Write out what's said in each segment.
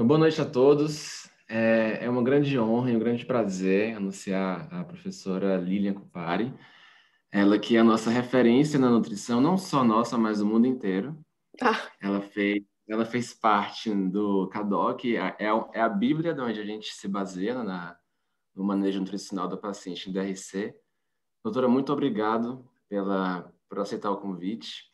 Então, boa noite a todos. É uma grande honra e um grande prazer anunciar a professora Lilian Cupari, ela que é a nossa referência na nutrição, não só nossa, mas do mundo inteiro. Ah, Ela fez parte do CADOC, é a Bíblia de onde a gente se baseia no manejo nutricional do paciente em DRC. Doutora, muito obrigado por aceitar o convite.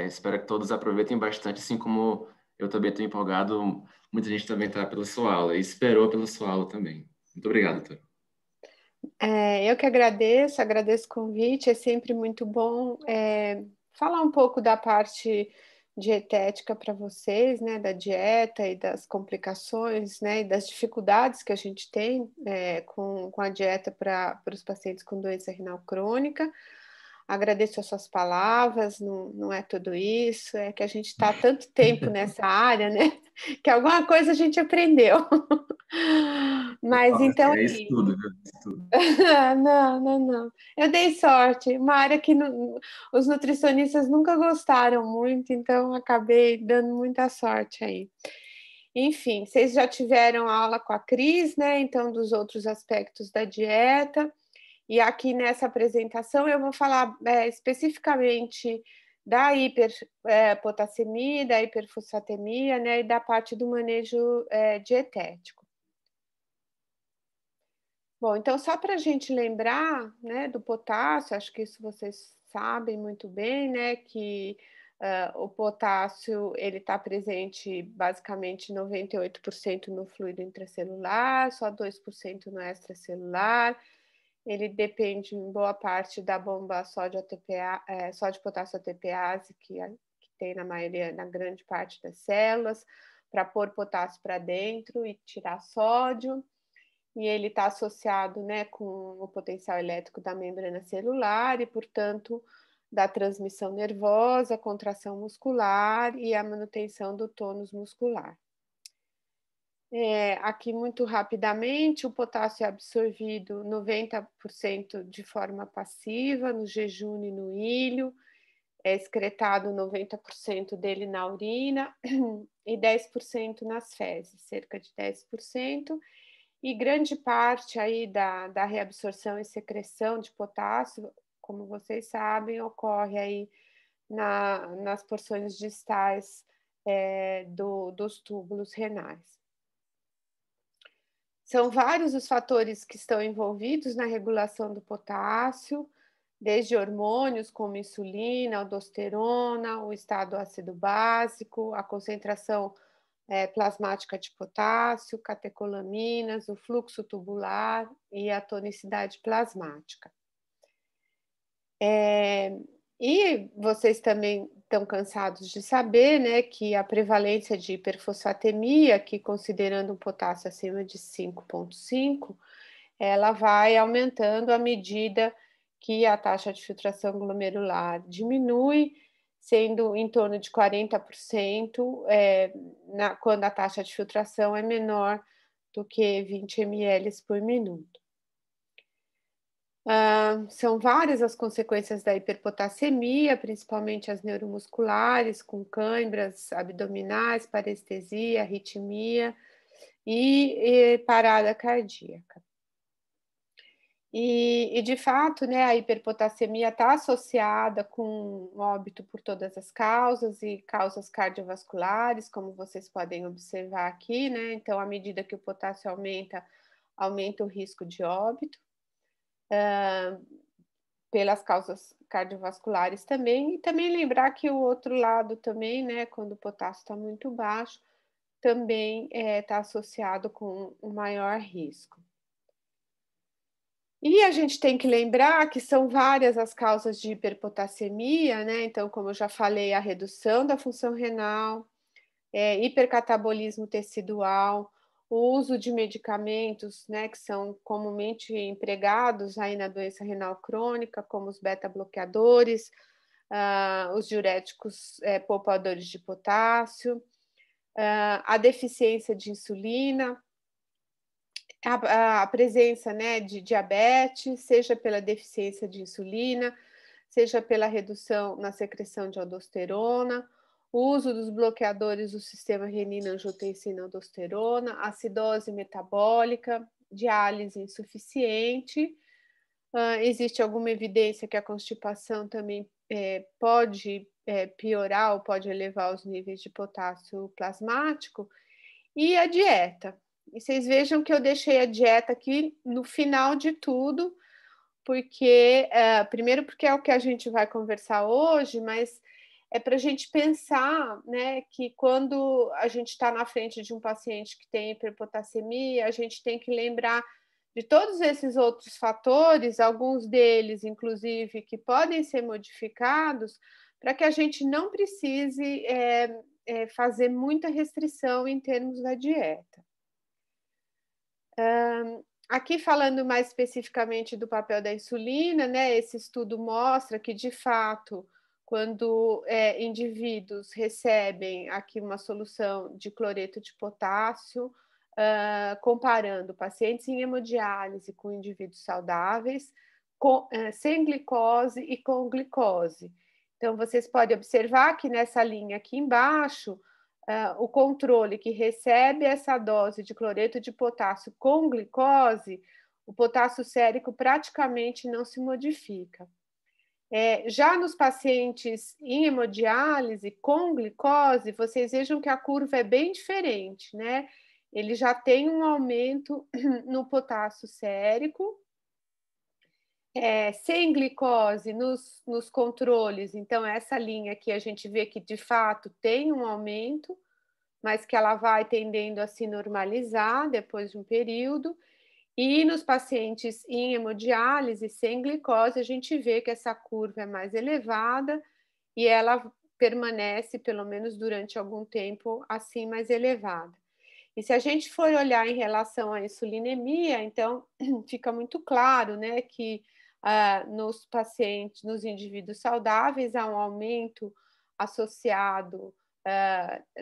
Espero que todos aproveitem bastante, assim como eu também estou empolgado. Muita gente também está pela sua aula e esperou pela sua aula também. Muito obrigado, doutor. eu que agradeço o convite, é sempre muito bom falar um pouco da parte dietética para vocês, né, da dieta e das complicações, né, e das dificuldades que a gente tem com a dieta para os pacientes com doença renal crônica. Agradeço as suas palavras, não é tudo isso, é que a gente está há tanto tempo nessa área, né, que alguma coisa a gente aprendeu. Mas então, É isso assim, tudo, viu? Isso tudo. não. Eu dei sorte, uma área que os nutricionistas nunca gostaram muito, então acabei dando muita sorte aí. Enfim, vocês já tiveram aula com a Cris, né? Então, dos outros aspectos da dieta. E aqui nessa apresentação eu vou falar especificamente da hiperpotassemia, da hiperfosfatemia, né? E da parte do manejo dietético. Bom, então só para a gente lembrar, né, do potássio, acho que isso vocês sabem muito bem, né, que o potássio ele está presente basicamente 98% no fluido intracelular, só 2% no extracelular. Ele depende em boa parte da bomba sódio potássio ATPase que tem na maioria, na grande parte das células, para pôr potássio para dentro e tirar sódio, e ele está associado, né, com o potencial elétrico da membrana celular e, portanto, da transmissão nervosa, contração muscular e a manutenção do tônus muscular. Aqui, muito rapidamente, o potássio é absorvido 90% de forma passiva, no jejum e no ilho, é excretado 90% dele na urina e 10% nas fezes, cerca de 10%. E grande parte aí da reabsorção e secreção de potássio, como vocês sabem, ocorre aí nas porções distais dos túbulos renais. São vários os fatores que estão envolvidos na regulação do potássio, desde hormônios como insulina, aldosterona, o estado ácido básico, a concentração plasmática de potássio, catecolaminas, o fluxo tubular e a tonicidade plasmática. E vocês também estão cansados de saber, né, que a prevalência de hiperfosfatemia, que considerando um potássio acima de 5,5, ela vai aumentando à medida que a taxa de filtração glomerular diminui, sendo em torno de 40% quando a taxa de filtração é menor do que 20 ml por minuto. São várias as consequências da hiperpotassemia, principalmente as neuromusculares, com cãibras abdominais, parestesia, arritmia e parada cardíaca. E de fato, né, a hiperpotassemia está associada com óbito por todas as causas e causas cardiovasculares, como vocês podem observar aqui, né? Então, à medida que o potássio aumenta, aumenta o risco de óbito, pelas causas cardiovasculares também, e também lembrar que o outro lado também, né, quando o potássio está muito baixo, também está associado com um maior risco. E a gente tem que lembrar que são várias as causas de hiperpotassemia, né? Então, como eu já falei, a redução da função renal, hipercatabolismo tecidual, o uso de medicamentos, né, que são comumente empregados aí na doença renal crônica, como os beta-bloqueadores, os diuréticos poupadores de potássio, a deficiência de insulina, a presença, né, de diabetes, seja pela deficiência de insulina, seja pela redução na secreção de aldosterona, o uso dos bloqueadores do sistema renina-angiotensina-aldosterona, acidose metabólica, diálise insuficiente. Existe alguma evidência que a constipação também pode piorar ou pode elevar os níveis de potássio plasmático, e a dieta. E vocês vejam que eu deixei a dieta aqui no final de tudo, porque, primeiro, porque é o que a gente vai conversar hoje, mas é para a gente pensar, né, que quando a gente está na frente de um paciente que tem hiperpotassemia, a gente tem que lembrar de todos esses outros fatores, alguns deles, inclusive, que podem ser modificados, para que a gente não precise fazer muita restrição em termos da dieta. Aqui, falando mais especificamente do papel da insulina, né, esse estudo mostra que, de fato, quando indivíduos recebem aqui uma solução de cloreto de potássio, comparando pacientes em hemodiálise com indivíduos saudáveis, sem glicose e com glicose. Então, vocês podem observar que nessa linha aqui embaixo, o controle que recebe essa dose de cloreto de potássio com glicose, o potássio sérico praticamente não se modifica. Já nos pacientes em hemodiálise com glicose, vocês vejam que a curva é bem diferente, né? Ele já tem um aumento no potássio sérico, sem glicose nos controles. Então, essa linha aqui a gente vê que de fato tem um aumento, mas que ela vai tendendo a se normalizar depois de um período. E nos pacientes em hemodiálise sem glicose, a gente vê que essa curva é mais elevada e ela permanece, pelo menos durante algum tempo, assim mais elevada. E se a gente for olhar em relação à insulinemia, então fica muito claro, né, que nos pacientes, nos indivíduos saudáveis, há um aumento associado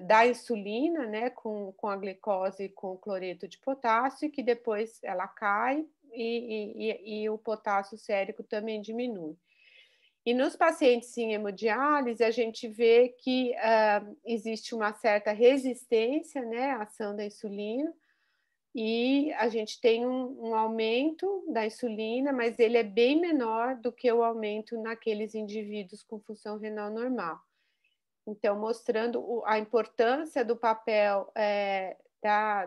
da insulina, né, com a glicose e com o cloreto de potássio, que depois ela cai e o potássio sérico também diminui. E nos pacientes em hemodiálise, a gente vê que existe uma certa resistência, né, à ação da insulina, e a gente tem um aumento da insulina, mas ele é bem menor do que o aumento naqueles indivíduos com função renal normal. Então, mostrando a importância do papel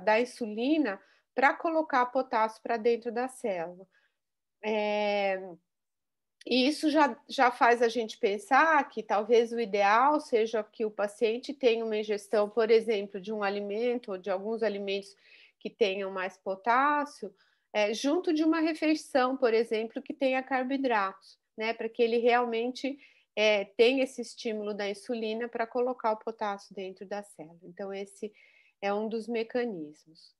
da insulina para colocar potássio para dentro da célula. E isso já faz a gente pensar que talvez o ideal seja que o paciente tenha uma ingestão, por exemplo, de um alimento ou de alguns alimentos que tenham mais potássio, junto de uma refeição, por exemplo, que tenha carboidratos, né? Para que ele realmente tenha esse estímulo da insulina para colocar o potássio dentro da célula. Então, esse é um dos mecanismos.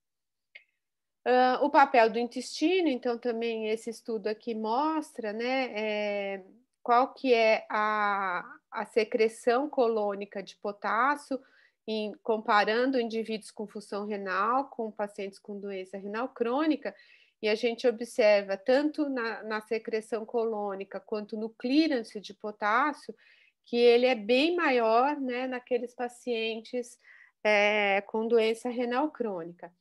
O papel do intestino, então, também esse estudo aqui mostra, né, qual que é a secreção colônica de potássio, comparando indivíduos com função renal com pacientes com doença renal crônica, e a gente observa tanto na secreção colônica quanto no clearance de potássio, que ele é bem maior, né, naqueles pacientes com doença renal crônica.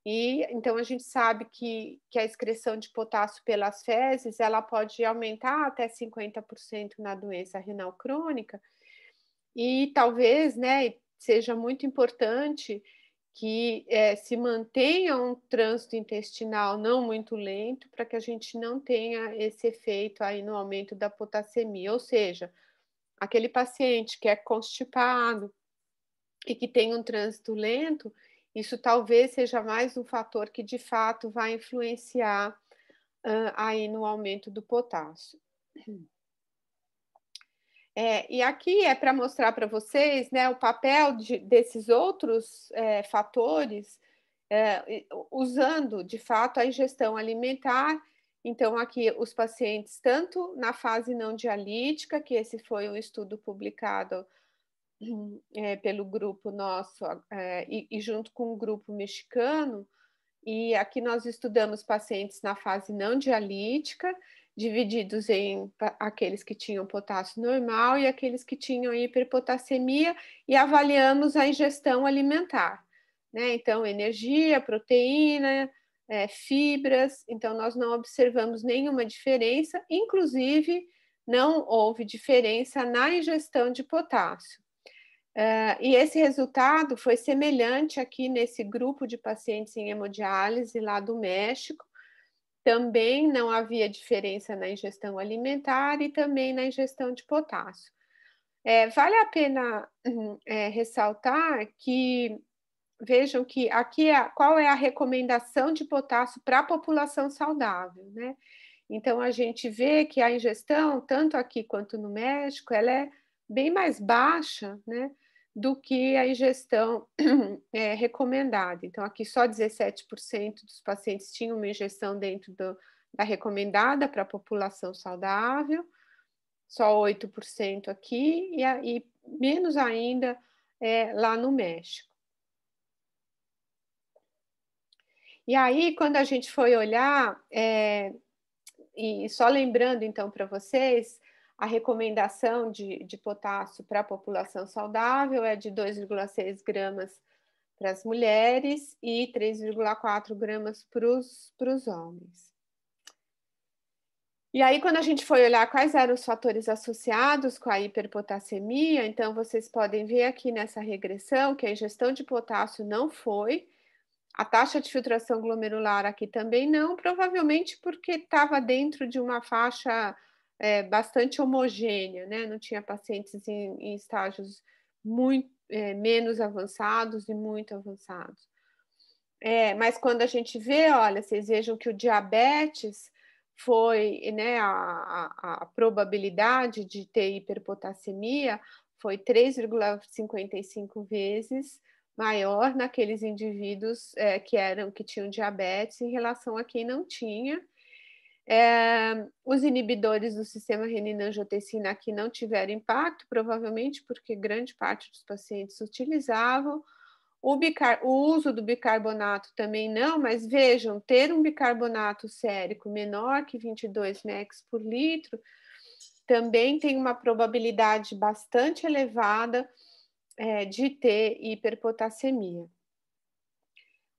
E então a gente sabe que a excreção de potássio pelas fezes ela pode aumentar até 50% na doença renal crônica, e talvez, né, seja muito importante que se mantenha um trânsito intestinal não muito lento para que a gente não tenha esse efeito aí no aumento da potassemia, ou seja, aquele paciente que é constipado e que tem um trânsito lento, isso talvez seja mais um fator que de fato vai influenciar aí no aumento do potássio. E aqui é para mostrar para vocês, né, o papel desses outros fatores, usando de fato a ingestão alimentar. Então, aqui os pacientes, tanto na fase não dialítica, que esse foi um estudo publicado pelo grupo nosso e junto com o grupo mexicano, e aqui nós estudamos pacientes na fase não dialítica, divididos em aqueles que tinham potássio normal e aqueles que tinham hiperpotassemia, e avaliamos a ingestão alimentar, né? Então, energia, proteína, fibras. Então, nós não observamos nenhuma diferença, inclusive não houve diferença na ingestão de potássio. E esse resultado foi semelhante aqui nesse grupo de pacientes em hemodiálise lá do México. Também não havia diferença na ingestão alimentar e também na ingestão de potássio. Vale a pena ressaltar que, vejam que aqui qual é a recomendação de potássio para a população saudável, né? Então, a gente vê que a ingestão, tanto aqui quanto no México, ela é bem mais baixa, né, do que a ingestão recomendada. Então, aqui só 17% dos pacientes tinham uma ingestão dentro da recomendada para a população saudável, só 8% aqui, e menos ainda lá no México. E aí, quando a gente foi olhar, e só lembrando então para vocês, a recomendação de potássio para a população saudável é de 2,6 gramas para as mulheres e 3,4 gramas para os homens. E aí, quando a gente foi olhar quais eram os fatores associados com a hiperpotassemia, então vocês podem ver aqui nessa regressão que a ingestão de potássio não foi, a taxa de filtração glomerular aqui também não, provavelmente porque estava dentro de uma faixa bastante homogênea, né? Não tinha pacientes em estágios muito menos avançados e muito avançados. Mas quando a gente vê, olha, vocês vejam que o diabetes foi, né, a probabilidade de ter hiperpotassemia foi 3,55 vezes maior naqueles indivíduos que tinham diabetes em relação a quem não tinha. Os inibidores do sistema renina-angiotensina aqui não tiveram impacto, provavelmente porque grande parte dos pacientes utilizavam. O uso do bicarbonato também não, mas vejam, ter um bicarbonato sérico menor que 22 mEq por litro também tem uma probabilidade bastante elevada de ter hiperpotassemia.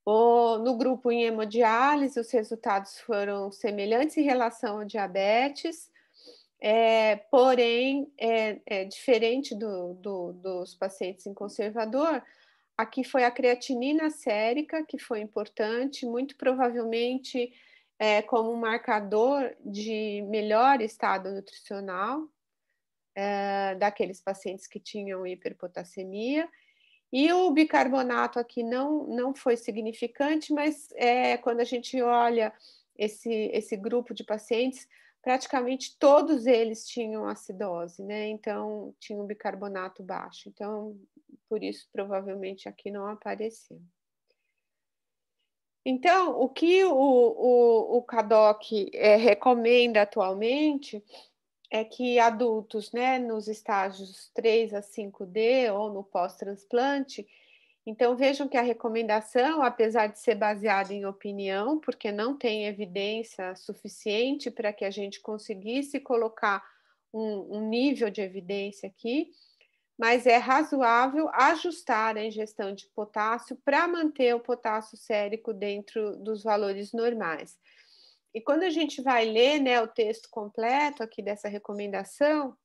No grupo em hemodiálise, os resultados foram semelhantes em relação ao diabetes, porém, diferente dos pacientes em conservador, aqui foi a creatinina sérica, que foi importante, muito provavelmente como um marcador de melhor estado nutricional daqueles pacientes que tinham hiperpotassemia. E o bicarbonato aqui não foi significante, mas quando a gente olha esse grupo de pacientes, praticamente todos eles tinham acidose, né? Então, tinham bicarbonato baixo. Então, por isso, provavelmente aqui não apareceu. Então, o que o CADOC recomenda atualmente é que adultos, né, nos estágios 3 a 5D ou no pós-transplante, então vejam que a recomendação, apesar de ser baseada em opinião, porque não tem evidência suficiente para que a gente conseguisse colocar um nível de evidência aqui, mas é razoável ajustar a ingestão de potássio para manter o potássio sérico dentro dos valores normais. E quando a gente vai ler, né, o texto completo aqui dessa recomendação,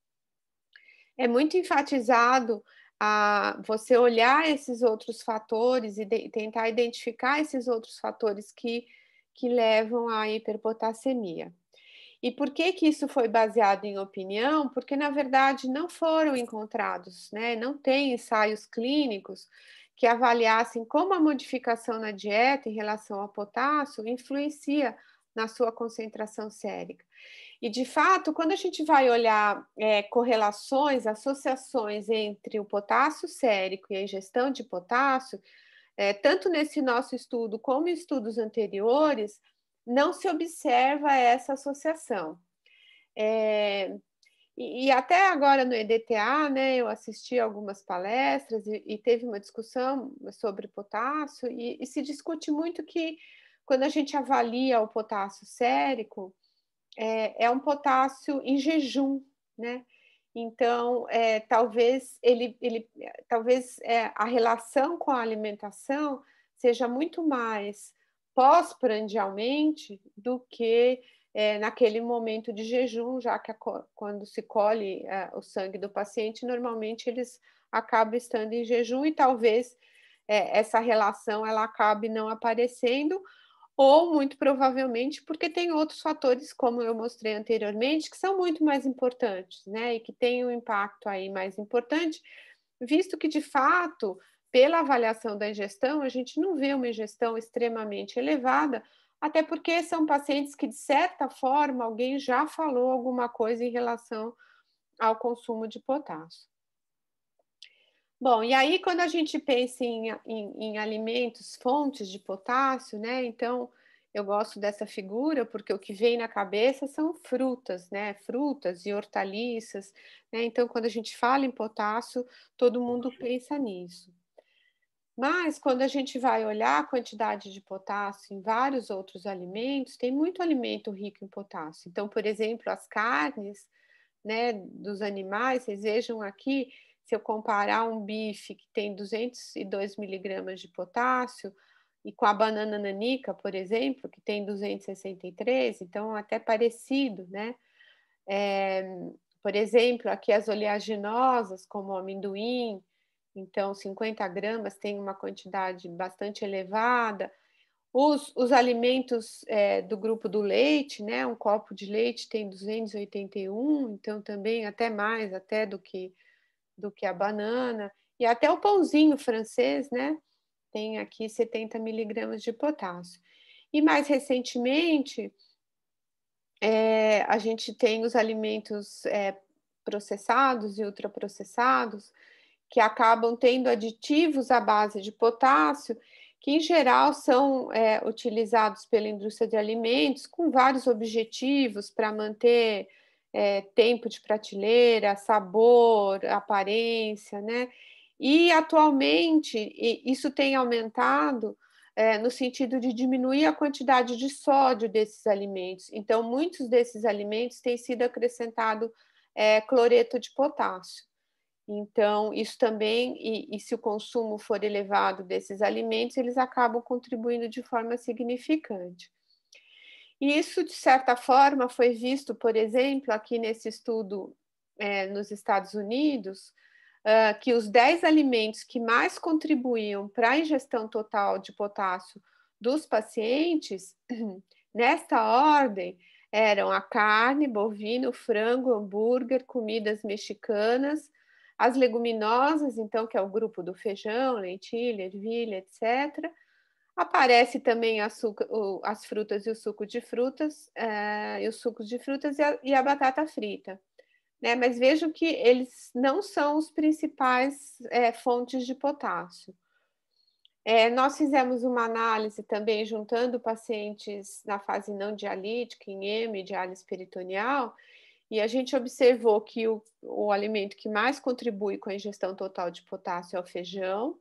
é muito enfatizado a você olhar esses outros fatores e tentar identificar esses outros fatores que levam à hiperpotassemia. E por que isso foi baseado em opinião? Porque, na verdade, não foram encontrados, né? Não tem ensaios clínicos que avaliassem como a modificação na dieta em relação ao potássio influencia na sua concentração sérica. E, de fato, quando a gente vai olhar correlações, associações entre o potássio sérico e a ingestão de potássio, tanto nesse nosso estudo como em estudos anteriores, não se observa essa associação. E até agora no EDTA, né, eu assisti algumas palestras e teve uma discussão sobre potássio, e se discute muito que quando a gente avalia o potássio sérico, é um potássio em jejum, né? Então, talvez a relação com a alimentação seja muito mais pós-prandialmente do que naquele momento de jejum, já que quando se colhe o sangue do paciente, normalmente eles acabam estando em jejum e talvez essa relação ela acabe não aparecendo, ou muito provavelmente porque tem outros fatores, como eu mostrei anteriormente, que são muito mais importantes, né, e que têm um impacto aí mais importante, visto que de fato, pela avaliação da ingestão, a gente não vê uma ingestão extremamente elevada, até porque são pacientes que, de certa forma, alguém já falou alguma coisa em relação ao consumo de potássio. Bom, e aí quando a gente pensa em alimentos, fontes de potássio, né, então eu gosto dessa figura, porque o que vem na cabeça são frutas, né, frutas e hortaliças, né, então quando a gente fala em potássio, todo mundo pensa nisso. Mas quando a gente vai olhar a quantidade de potássio em vários outros alimentos, tem muito alimento rico em potássio. Então, por exemplo, as carnes, né, dos animais, vocês vejam aqui, se eu comparar um bife que tem 202 miligramas de potássio e com a banana nanica, por exemplo, que tem 263, então até parecido, né? Por exemplo, aqui as oleaginosas, como o amendoim, então 50 gramas tem uma quantidade bastante elevada. Os alimentos do grupo do leite, né? Um copo de leite tem 281, então também até mais até do que a banana. E até o pãozinho francês, né? Tem aqui 70 miligramas de potássio. E mais recentemente, a gente tem os alimentos processados e ultraprocessados, que acabam tendo aditivos à base de potássio, que em geral são utilizados pela indústria de alimentos com vários objetivos para manter tempo de prateleira, sabor, aparência, né? E atualmente isso tem aumentado no sentido de diminuir a quantidade de sódio desses alimentos. Então, muitos desses alimentos têm sido acrescentado cloreto de potássio. Então, isso também, e se o consumo for elevado desses alimentos, eles acabam contribuindo de forma significante. E isso, de certa forma, foi visto, por exemplo, aqui nesse estudo nos Estados Unidos, que os 10 alimentos que mais contribuíam para a ingestão total de potássio dos pacientes, nesta ordem, eram a carne, bovino, frango, hambúrguer, comidas mexicanas, as leguminosas, então, que é o grupo do feijão, lentilha, ervilha, etc. Aparece também as frutas e o suco de frutas, e os sucos de frutas e a batata frita. Né? Mas vejam que eles não são os principais fontes de potássio. Nós fizemos uma análise também juntando pacientes na fase não dialítica, em hemodiálise peritoneal, e a gente observou que o alimento que mais contribui com a ingestão total de potássio é o feijão,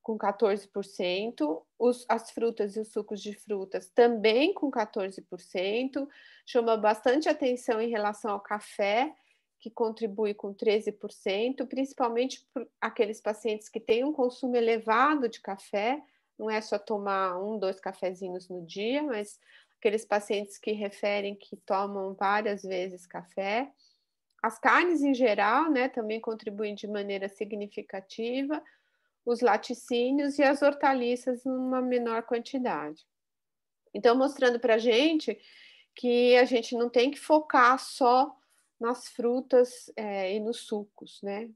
com 14%, as frutas e os sucos de frutas também com 14%, chama bastante atenção em relação ao café, que contribui com 13%, principalmente por aqueles pacientes que têm um consumo elevado de café, não é só tomar 1, 2 cafezinhos no dia, mas aqueles pacientes que referem que tomam várias vezes café. As carnes em geral, né, também contribuem de maneira significativa, os laticínios e as hortaliças numa menor quantidade. Então, mostrando para a gente que a gente não tem que focar só nas frutas e nos sucos, né?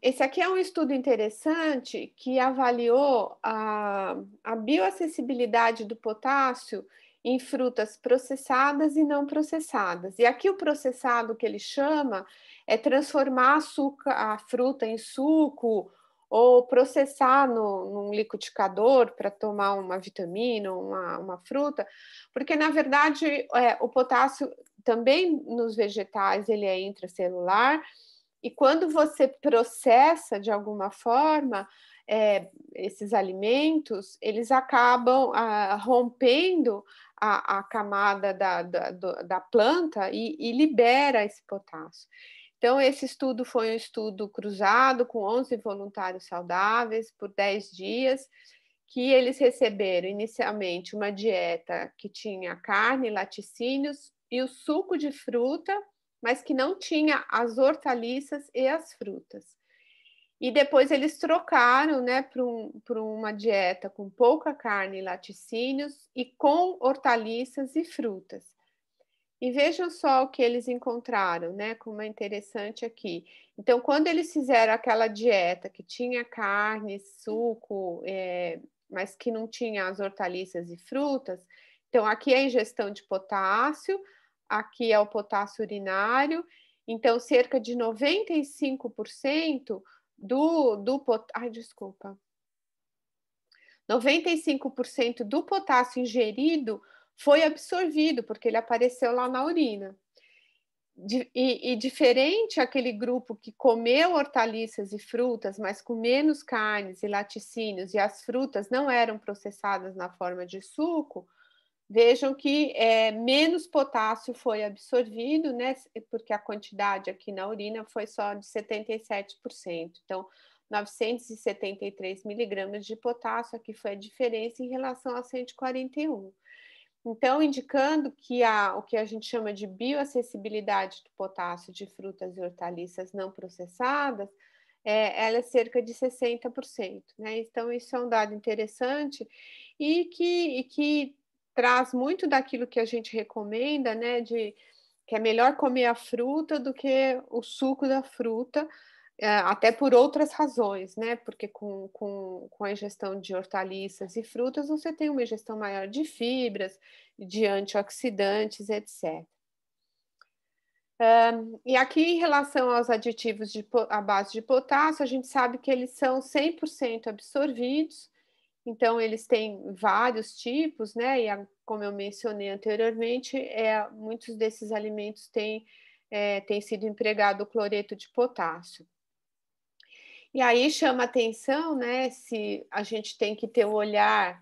Esse aqui é um estudo interessante que avaliou a bioacessibilidade do potássio em frutas processadas e não processadas. E aqui o processado que ele chama é transformar a fruta em suco ou processar num liquidificador para tomar uma vitamina, uma fruta, porque na verdade o potássio também nos vegetais ele é intracelular. E quando você processa de alguma forma esses alimentos, eles acabam rompendo a camada da planta e libera esse potássio. Então, esse estudo foi um estudo cruzado com 11 voluntários saudáveis por 10 dias, que eles receberam inicialmente uma dieta que tinha carne, laticínios e o suco de fruta, mas que não tinha as hortaliças e as frutas. E depois eles trocaram, né, para uma dieta com pouca carne e laticínios e com hortaliças e frutas. E vejam só o que eles encontraram, né, como é interessante aqui. Então, quando eles fizeram aquela dieta que tinha carne, suco, mas que não tinha as hortaliças e frutas, então aqui é a ingestão de potássio, aqui é o potássio urinário, então cerca de 95% desculpa. 95% do potássio ingerido foi absorvido, porque ele apareceu lá na urina. E diferente aquele grupo que comeu hortaliças e frutas, mas com menos carnes e laticínios, e as frutas não eram processadas na forma de suco, vejam que menos potássio foi absorvido, né? Porque a quantidade aqui na urina foi só de 77%. Então, 973 miligramas de potássio, aqui foi a diferença em relação a 141. Então, indicando que o que a gente chama de bioacessibilidade do potássio de frutas e hortaliças não processadas, ela é cerca de 60%, né? Então, isso é um dado interessante e que traz muito daquilo que a gente recomenda, né? Que é melhor comer a fruta do que o suco da fruta, até por outras razões, né? Porque com a ingestão de hortaliças e frutas, você tem uma ingestão maior de fibras, de antioxidantes, etc. E aqui, em relação aos aditivos à base de potássio, a gente sabe que eles são 100% absorvidos, então eles têm vários tipos, né? E como eu mencionei anteriormente, muitos desses alimentos têm sido empregado o cloreto de potássio. E aí chama atenção, né, se a gente tem que ter o olhar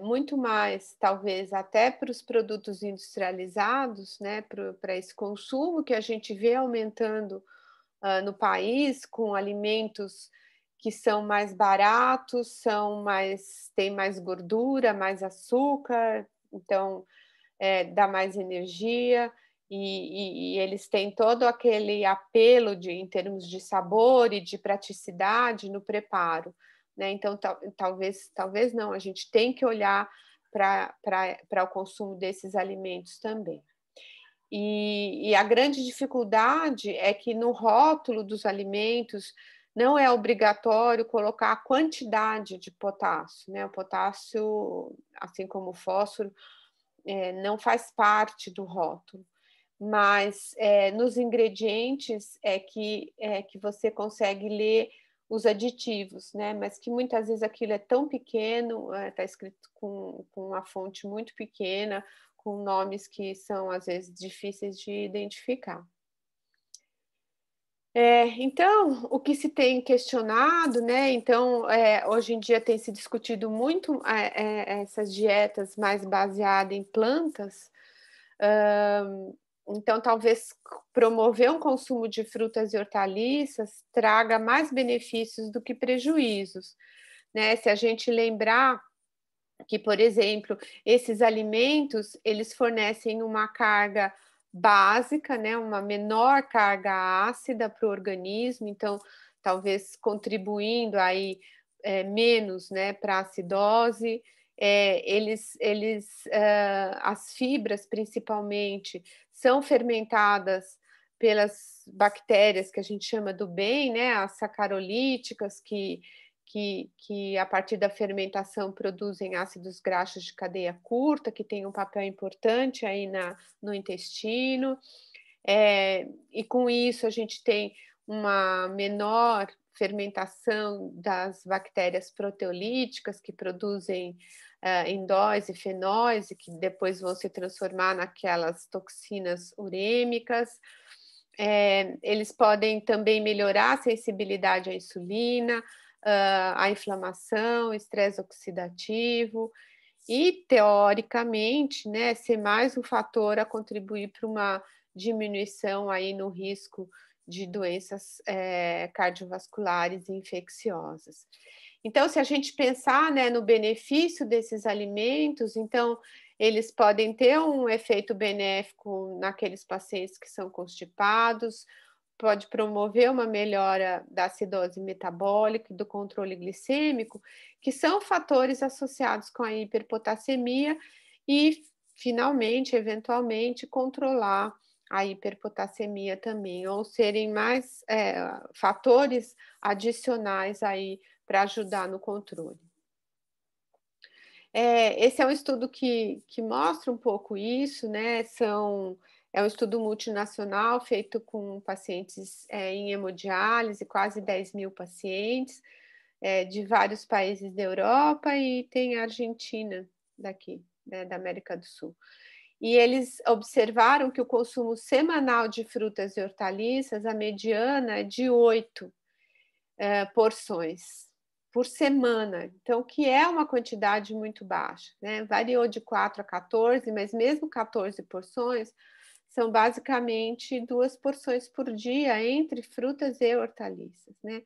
muito mais, talvez, até para os produtos industrializados, né, para esse consumo que a gente vê aumentando no país, com alimentos que são mais baratos, têm mais gordura, mais açúcar, então dá mais energia, e eles têm todo aquele apelo em termos de sabor e de praticidade no preparo, né? Então, talvez não, a gente tem que olhar para o consumo desses alimentos também. E a grande dificuldade é que no rótulo dos alimentos não é obrigatório colocar a quantidade de potássio, né? O potássio, assim como o fósforo, não faz parte do rótulo, mas nos ingredientes que você consegue ler os aditivos, né? Mas que muitas vezes aquilo é tão pequeno, está escrito com uma fonte muito pequena, com nomes que são às vezes difíceis de identificar. Então, o que se tem questionado, né? Então, hoje em dia tem se discutido muito essas dietas mais baseadas em plantas. Então, talvez promover um consumo de frutas e hortaliças traga mais benefícios do que prejuízos, né? Se a gente lembrar que, por exemplo, esses alimentos, eles fornecem uma carga básica, né, uma menor carga ácida para o organismo, então talvez contribuindo aí menos, né, para a acidose. As fibras principalmente são fermentadas pelas bactérias que a gente chama do bem, né, as sacarolíticas que a partir da fermentação produzem ácidos graxos de cadeia curta, que tem um papel importante aí no intestino, e com isso a gente tem uma menor fermentação das bactérias proteolíticas que produzem endóise e fenóise, que depois vão se transformar naquelas toxinas urêmicas. Eles podem também melhorar a sensibilidade à insulina, a inflamação, estresse oxidativo. e, teoricamente, né, ser mais um fator a contribuir para uma diminuição aí no risco de doenças, cardiovasculares e infecciosas. Então, se a gente pensar, né, no benefício desses alimentos, então eles podem ter um efeito benéfico naqueles pacientes que são constipados, pode promover uma melhora da acidose metabólica e do controle glicêmico, que são fatores associados com a hiperpotassemia e, finalmente, eventualmente, controlar a hiperpotassemia também, ou serem mais fatores adicionais aí para ajudar no controle. Esse é um estudo que mostra um pouco isso, né? É um estudo multinacional feito com pacientes em hemodiálise, quase 10.000 pacientes, de vários países da Europa e tem a Argentina daqui, né, da América do Sul. E eles observaram que o consumo semanal de frutas e hortaliças, a mediana é de 8 porções por semana, então que é uma quantidade muito baixa, né? Variou de 4 a 14, mas mesmo 14 porções são basicamente 2 porções por dia entre frutas e hortaliças, né?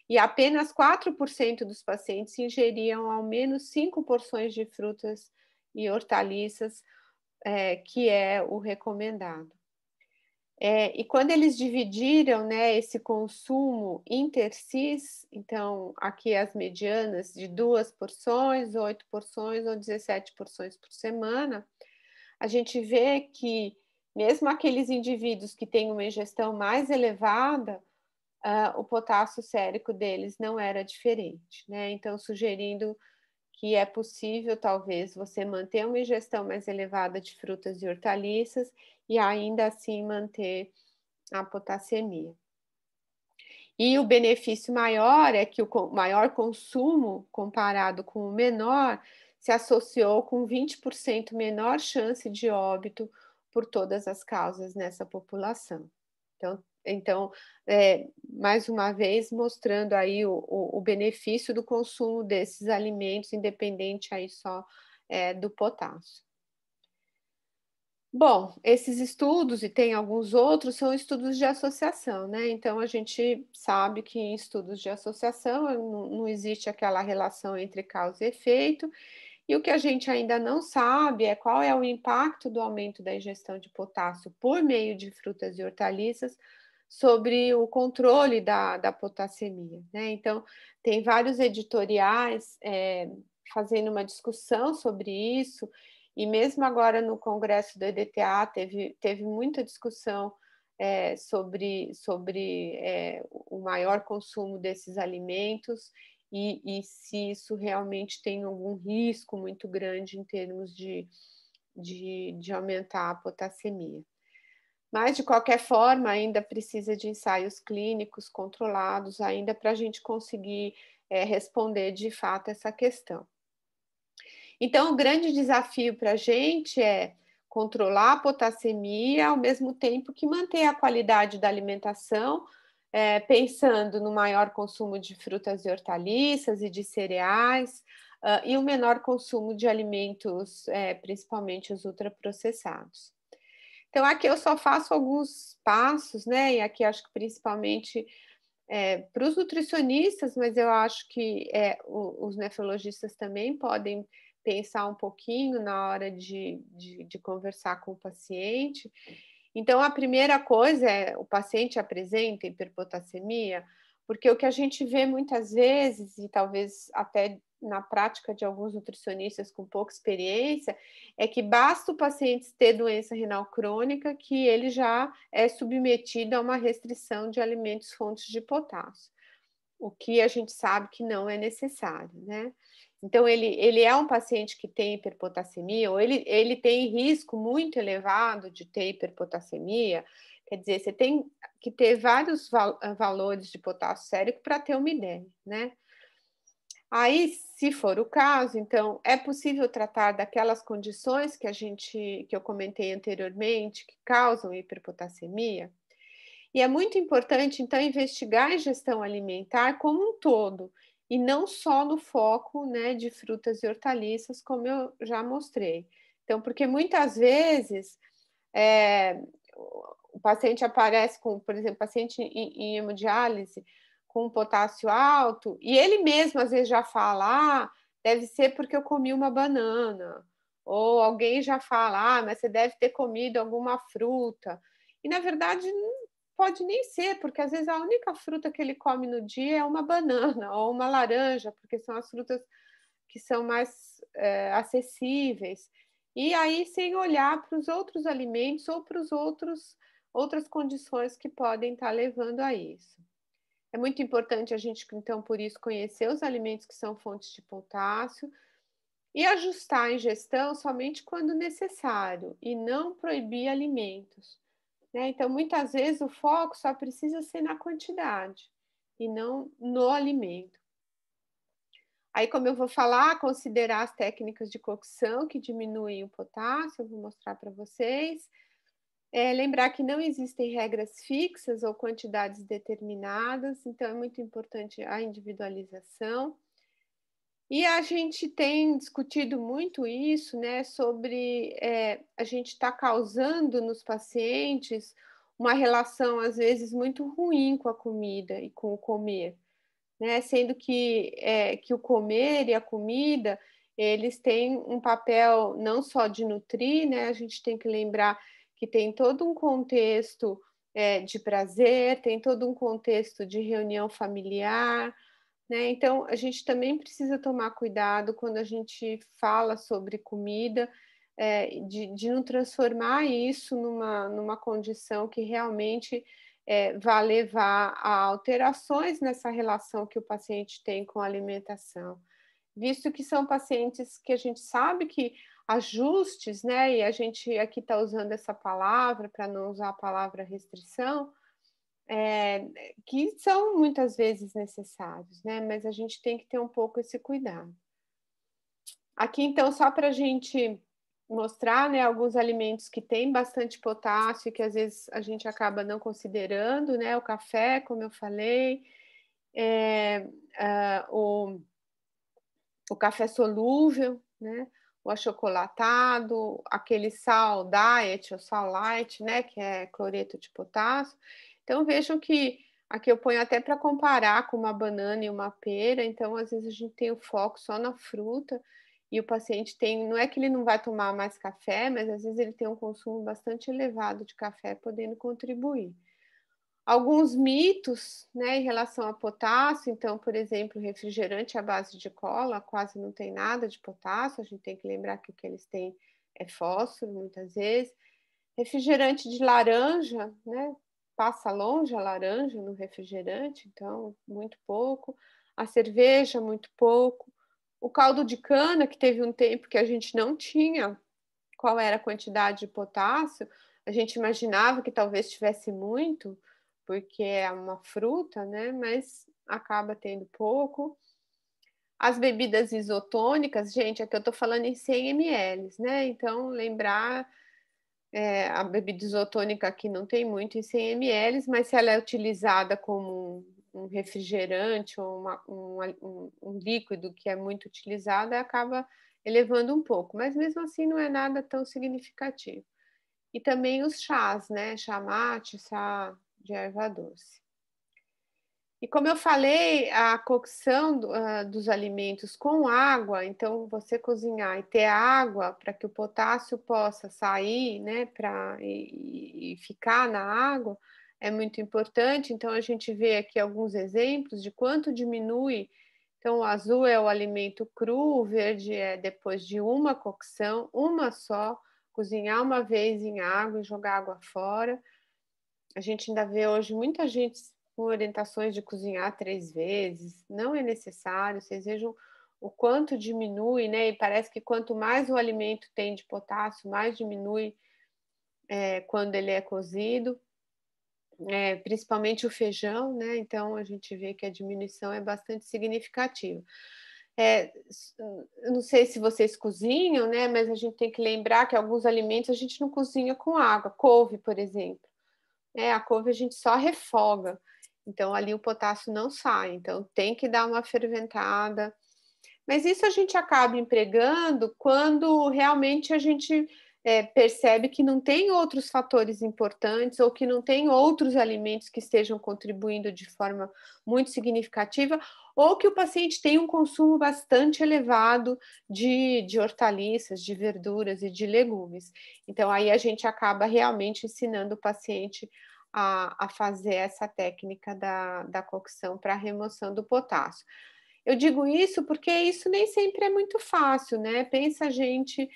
E apenas 4% dos pacientes ingeriam ao menos 5 porções de frutas e hortaliças, que é o recomendado. E quando eles dividiram, né, esse consumo inter-cis, então aqui as medianas de 2 porções, 8 porções ou 17 porções por semana, a gente vê que mesmo aqueles indivíduos que têm uma ingestão mais elevada, o potássio sérico deles não era diferente, né? Então, sugerindo que é possível, talvez, você manter uma ingestão mais elevada de frutas e hortaliças e ainda assim manter a potassemia. E o benefício maior é que o maior consumo comparado com o menor se associou com 20% menor chance de óbito por todas as causas nessa população. Então, mais uma vez mostrando aí o benefício do consumo desses alimentos, independente aí só do potássio. Bom, esses estudos, e tem alguns outros, são estudos de associação, né? Então, a gente sabe que em estudos de associação não existe aquela relação entre causa e efeito, e o que a gente ainda não sabe é qual é o impacto do aumento da ingestão de potássio por meio de frutas e hortaliças sobre o controle da potassemia, né? Então, tem vários editoriais fazendo uma discussão sobre isso, e mesmo agora no congresso do EDTA teve muita discussão sobre o maior consumo desses alimentos e se isso realmente tem algum risco muito grande em termos de aumentar a potassemia. Mas, de qualquer forma, ainda precisa de ensaios clínicos controlados, ainda para a gente conseguir responder de fato essa questão. Então, o grande desafio para a gente é controlar a potassemia ao mesmo tempo que manter a qualidade da alimentação, pensando no maior consumo de frutas e hortaliças e de cereais, e o menor consumo de alimentos, principalmente os ultraprocessados. Então, aqui eu só faço alguns passos, né? E aqui acho que principalmente para os nutricionistas, mas eu acho que os nefrologistas também podem pensar um pouquinho na hora de conversar com o paciente. Então, a primeira coisa é o paciente apresenta hiperpotassemia, porque o que a gente vê muitas vezes, e talvez até na prática de alguns nutricionistas com pouca experiência, é que basta o paciente ter doença renal crônica que ele já é submetido a uma restrição de alimentos fontes de potássio, o que a gente sabe que não é necessário, né? Então, ele é um paciente que tem hiperpotassemia, ou ele tem risco muito elevado de ter hiperpotassemia, quer dizer, você tem que ter vários valores de potássio sérico para ter uma ideia, né? Aí, se for o caso, então, é possível tratar daquelas condições que eu comentei anteriormente, que causam hiperpotassemia? E é muito importante, então, investigar a ingestão alimentar como um todo, e não só no foco, né, de frutas e hortaliças, como eu já mostrei. Então, porque muitas vezes, eh, o paciente aparece com, por exemplo, paciente em hemodiálise com potássio alto, e ele mesmo às vezes já fala: "Ah, deve ser porque eu comi uma banana", ou alguém já fala: "Ah, mas você deve ter comido alguma fruta", e na verdade não pode nem ser, porque às vezes a única fruta que ele come no dia é uma banana ou uma laranja, porque são as frutas que são mais, acessíveis. E aí sem olhar para os outros alimentos ou para os outras condições que podem estar levando a isso. É muito importante a gente, então, por isso, conhecer os alimentos que são fontes de potássio e ajustar a ingestão somente quando necessário e não proibir alimentos, né. Então, muitas vezes, o foco só precisa ser na quantidade e não no alimento. Aí, como eu vou falar, considerar as técnicas de cocção que diminuem o potássio, eu vou mostrar para vocês. Lembrar que não existem regras fixas ou quantidades determinadas, então é muito importante a individualização. E a gente tem discutido muito isso, né, sobre, a gente está causando nos pacientes uma relação, às vezes, muito ruim com a comida e com o comer, né, sendo que o comer e a comida, eles têm um papel não só de nutrir, né, a gente tem que lembrar que tem todo um contexto, de prazer, tem todo um contexto de reunião familiar, né, então a gente também precisa tomar cuidado quando a gente fala sobre comida, de não transformar isso numa condição que realmente, vá levar a alterações nessa relação que o paciente tem com a alimentação. Visto que são pacientes que a gente sabe que ajustes, né, e a gente aqui está usando essa palavra para não usar a palavra restrição, que são muitas vezes necessários, né, mas a gente tem que ter um pouco esse cuidado. Aqui, então, só para a gente mostrar, né, alguns alimentos que têm bastante potássio, que às vezes a gente acaba não considerando, né, o café, como eu falei, eh, ah, o café solúvel, né, o achocolatado, aquele sal diet ou sal light, né, que é cloreto de potássio. Então vejam que aqui eu ponho até para comparar com uma banana e uma pera, então às vezes a gente tem o foco só na fruta e o paciente tem, não é que ele não vai tomar mais café, mas às vezes ele tem um consumo bastante elevado de café, podendo contribuir. Alguns mitos, né, em relação a potássio, então, por exemplo, refrigerante à base de cola quase não tem nada de potássio, a gente tem que lembrar que o que eles têm é fósforo, muitas vezes. Refrigerante de laranja, né, passa longe a laranja no refrigerante, então, muito pouco. A cerveja, muito pouco. O caldo de cana, que teve um tempo que a gente não tinha qual era a quantidade de potássio, a gente imaginava que talvez tivesse muito, porque é uma fruta, né, mas acaba tendo pouco. As bebidas isotônicas, gente, aqui eu estou falando em 100 ml, né, então lembrar, a bebida isotônica aqui não tem muito em 100 ml, mas se ela é utilizada como um refrigerante ou um líquido que é muito utilizado, acaba elevando um pouco, mas mesmo assim não é nada tão significativo. E também os chás, né, chá mate, chá de erva doce. E como eu falei, a cocção dos alimentos com água, então você cozinhar e ter água para que o potássio possa sair, né, e ficar na água, é muito importante. Então a gente vê aqui alguns exemplos de quanto diminui. Então o azul é o alimento cru, o verde é depois de uma cocção, uma só, cozinhar uma vez em água e jogar água fora. A gente ainda vê hoje muita gente com orientações de cozinhar 3 vezes, não é necessário, vocês vejam o quanto diminui, né, e parece que quanto mais o alimento tem de potássio, mais diminui, quando ele é cozido, principalmente o feijão, né, então a gente vê que a diminuição é bastante significativa. Eu não sei se vocês cozinham, né, mas a gente tem que lembrar que alguns alimentos a gente não cozinha com água, couve, por exemplo. A couve a gente só refoga. Então, ali o potássio não sai, então tem que dar uma ferventada. Mas isso a gente acaba empregando quando realmente a gente percebe que não tem outros fatores importantes ou que não tem outros alimentos que estejam contribuindo de forma muito significativa, ou que o paciente tem um consumo bastante elevado de hortaliças, de verduras e de legumes. Então, aí a gente acaba realmente ensinando o paciente a fazer essa técnica da cocção para a remoção do potássio. Eu digo isso porque isso nem sempre é muito fácil, né? Pensa a gente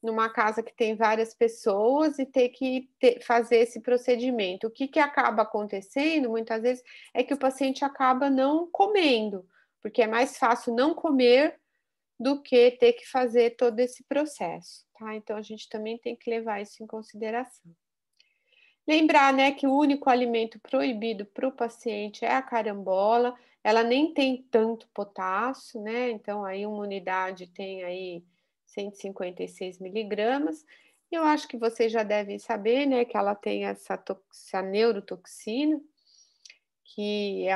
numa casa que tem várias pessoas e ter que fazer esse procedimento. O que acaba acontecendo, muitas vezes, é que o paciente acaba não comendo, porque é mais fácil não comer do que ter que fazer todo esse processo, tá? Então, a gente também tem que levar isso em consideração. Lembrar, né, que o único alimento proibido para o paciente é a carambola, ela nem tem tanto potássio, né? Então, aí uma unidade tem aí 156 miligramas. Eu acho que vocês já devem saber, né, que ela tem essa neurotoxina, que é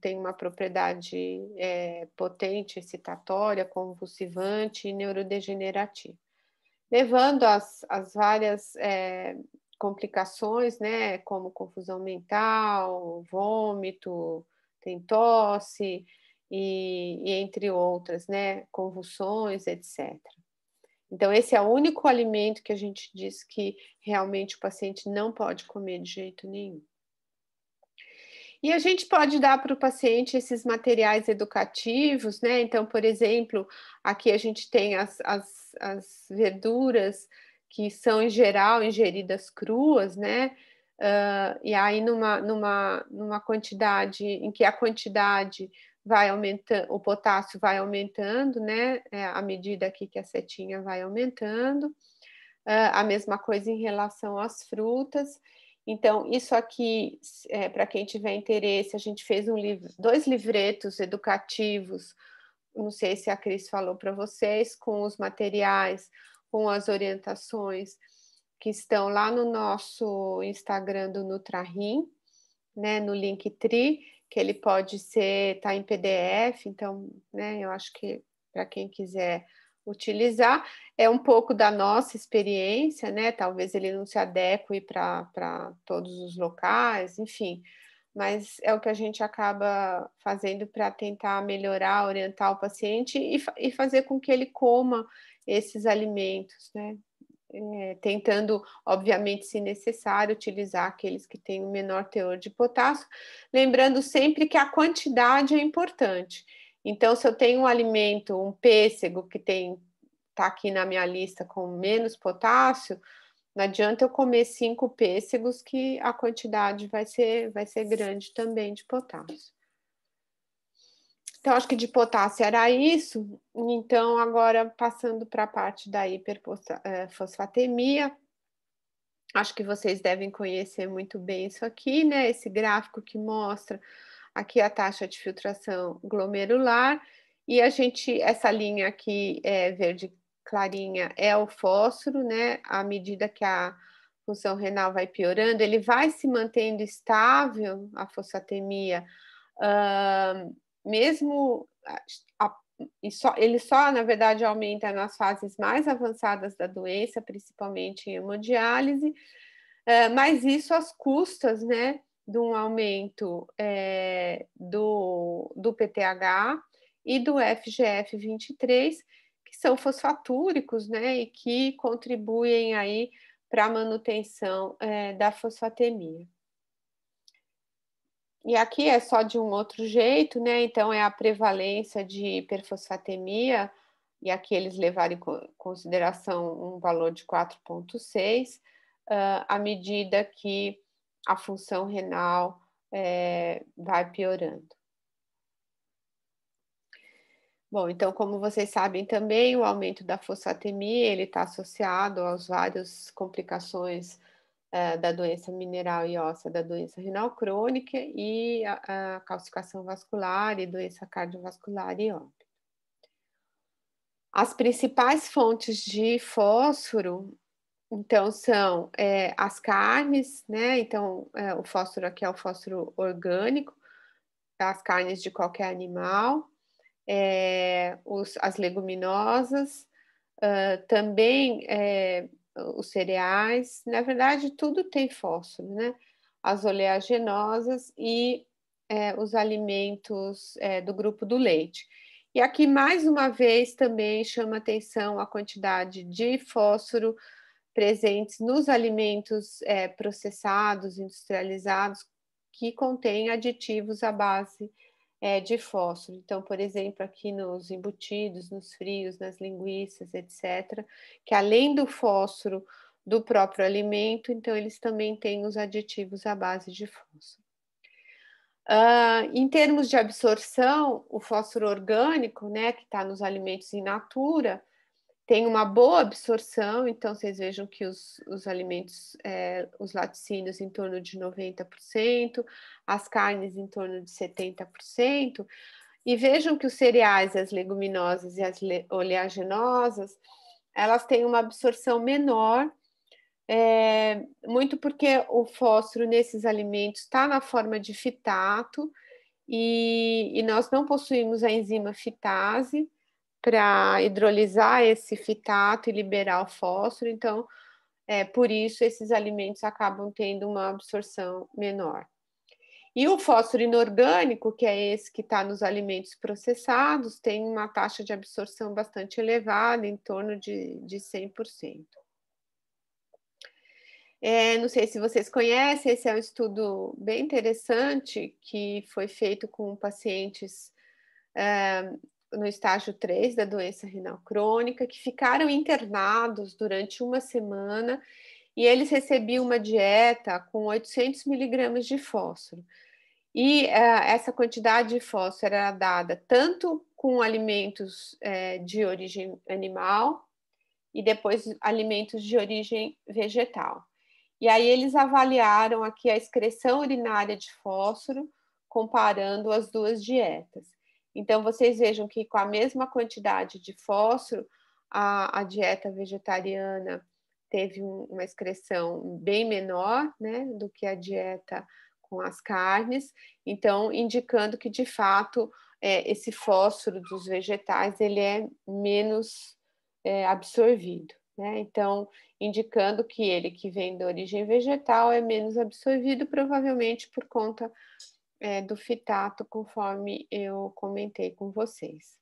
tem uma propriedade potente, excitatória, convulsivante e neurodegenerativa, levando as várias complicações, né, como confusão mental, vômito, tem tosse e entre outras, né, convulsões, etc. Então, esse é o único alimento que a gente diz que realmente o paciente não pode comer de jeito nenhum. E a gente pode dar para o paciente esses materiais educativos, né? Então, por exemplo, aqui a gente tem as verduras que são, em geral, ingeridas cruas, né? E aí, numa quantidade em que a quantidade vai aumentando, o potássio vai aumentando, né? À medida aqui que a setinha vai aumentando. A mesma coisa em relação às frutas. Então, isso aqui, para quem tiver interesse, a gente fez 2 livretos educativos, não sei se a Cris falou para vocês, com os materiais, com as orientações, que estão lá no nosso Instagram do NutraRim, né, no Linktree, que ele pode tá em PDF, então, né, eu acho que para quem quiser utilizar, é um pouco da nossa experiência, né? Talvez ele não se adeque para todos os locais, enfim, mas é o que a gente acaba fazendo para tentar melhorar, orientar o paciente e fazer com que ele coma esses alimentos, né? Tentando, obviamente, se necessário, utilizar aqueles que têm o menor teor de potássio, lembrando sempre que a quantidade é importante. Então, se eu tenho um alimento, um pêssego que está aqui na minha lista com menos potássio, não adianta eu comer 5 pêssegos que a quantidade vai ser grande também de potássio. Então, acho que de potássio era isso. Então, agora passando para a parte da hiperfosfatemia, acho que vocês devem conhecer muito bem isso aqui, né? Esse gráfico que mostra aqui a taxa de filtração glomerular, e essa linha aqui verde clarinha é o fósforo, né? À medida que a função renal vai piorando, ele vai se mantendo estável, a fosfatemia, mesmo ele só, na verdade, aumenta nas fases mais avançadas da doença, principalmente em hemodiálise, mas isso às custas, né, de um aumento do PTH e do FGF23, que são fosfatúricos, né, e que contribuem aí para a manutenção da fosfatemia. E aqui é só de um outro jeito, né? Então, é a prevalência de hiperfosfatemia, e aqui eles levaram em consideração um valor de 4,6, à medida que a função renal vai piorando. Bom, então, como vocês sabem também, o aumento da fosfatemia, ele está associado às várias complicações da doença mineral e óssea, da doença renal crônica e a calcificação vascular e doença cardiovascular e óbito. As principais fontes de fósforo Então, são as carnes, né? Então, o fósforo aqui é o fósforo orgânico, as carnes de qualquer animal, as leguminosas, também os cereais, na verdade, tudo tem fósforo, né? As oleaginosas e os alimentos do grupo do leite. E aqui, mais uma vez, também chama atenção a quantidade de fósforo presentes nos alimentos processados, industrializados, que contêm aditivos à base de fósforo. Então, por exemplo, aqui nos embutidos, nos frios, nas linguiças, etc., que além do fósforo do próprio alimento, então eles também têm os aditivos à base de fósforo. Em termos de absorção, o fósforo orgânico, né, que está nos alimentos in natura, tem uma boa absorção, então vocês vejam que os alimentos, os laticínios em torno de 90%, as carnes em torno de 70%, e vejam que os cereais, as leguminosas e as oleaginosas, elas têm uma absorção menor, muito porque o fósforo nesses alimentos está na forma de fitato, e nós não possuímos a enzima fitase para hidrolisar esse fitato e liberar o fósforo, então, por isso, esses alimentos acabam tendo uma absorção menor. E o fósforo inorgânico, que é esse que está nos alimentos processados, tem uma taxa de absorção bastante elevada, em torno de 100%. Não sei se vocês conhecem, esse é um estudo bem interessante que foi feito com pacientes no estágio 3 da doença renal crônica, que ficaram internados durante uma semana e eles recebiam uma dieta com 800 miligramas de fósforo. E essa quantidade de fósforo era dada tanto com alimentos de origem animal e depois alimentos de origem vegetal. E aí eles avaliaram aqui a excreção urinária de fósforo, comparando as duas dietas. Então, vocês vejam que com a mesma quantidade de fósforo, a dieta vegetariana teve uma excreção bem menor, né, do que a dieta com as carnes, então indicando que de fato esse fósforo dos vegetais ele é menos absorvido, né? Então indicando que ele que vem da origem vegetal é menos absorvido, provavelmente por conta do fitato, conforme eu comentei com vocês.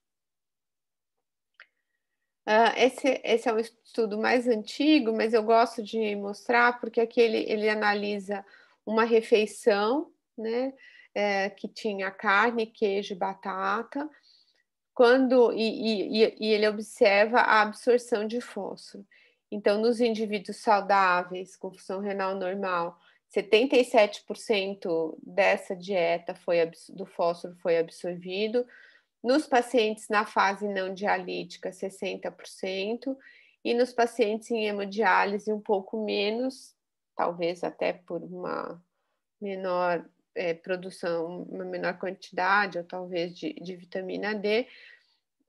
Esse é um estudo mais antigo, mas eu gosto de mostrar porque aqui ele analisa uma refeição, né, que tinha carne, queijo e batata, e ele observa a absorção de fósforo. Então, nos indivíduos saudáveis com função renal normal, 77% dessa dieta do fósforo foi absorvido. Nos pacientes na fase não dialítica, 60%, e nos pacientes em hemodiálise, um pouco menos, talvez até por uma menor produção, uma menor quantidade, ou talvez de vitamina D,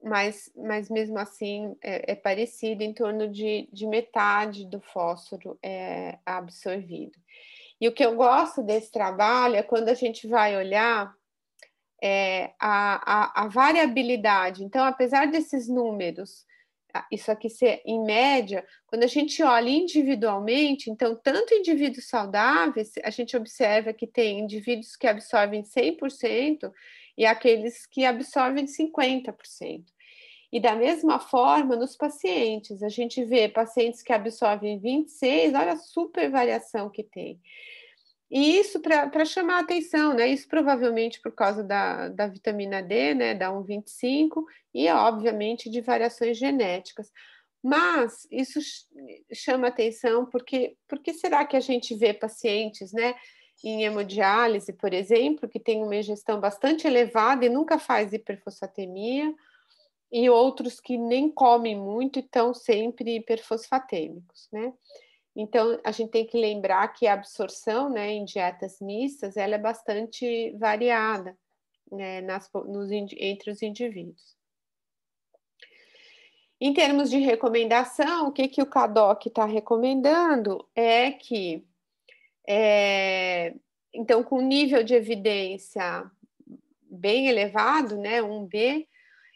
mas mesmo assim é parecido, em torno de metade do fósforo é absorvido. E o que eu gosto desse trabalho é quando a gente vai olhar a variabilidade. Então, apesar desses números, isso aqui ser em média, quando a gente olha individualmente, então, tanto indivíduos saudáveis, a gente observa que tem indivíduos que absorvem 100% e aqueles que absorvem 50%. E da mesma forma, nos pacientes, a gente vê pacientes que absorvem 26%, olha a super variação que tem. E isso para chamar a atenção, né? Isso provavelmente por causa da vitamina D, né? Da 1,25, e obviamente de variações genéticas. Mas isso chama atenção porque será que a gente vê pacientes, né? Em hemodiálise, por exemplo, que tem uma ingestão bastante elevada e nunca faz hiperfosfatemia, e outros que nem comem muito e estão sempre hiperfosfatêmicos, né? Então, a gente tem que lembrar que a absorção, né, em dietas mistas, ela é bastante variada, né, entre os indivíduos. Em termos de recomendação, o que, que o CADOC está recomendando é que, então, com nível de evidência bem elevado, né, 1B,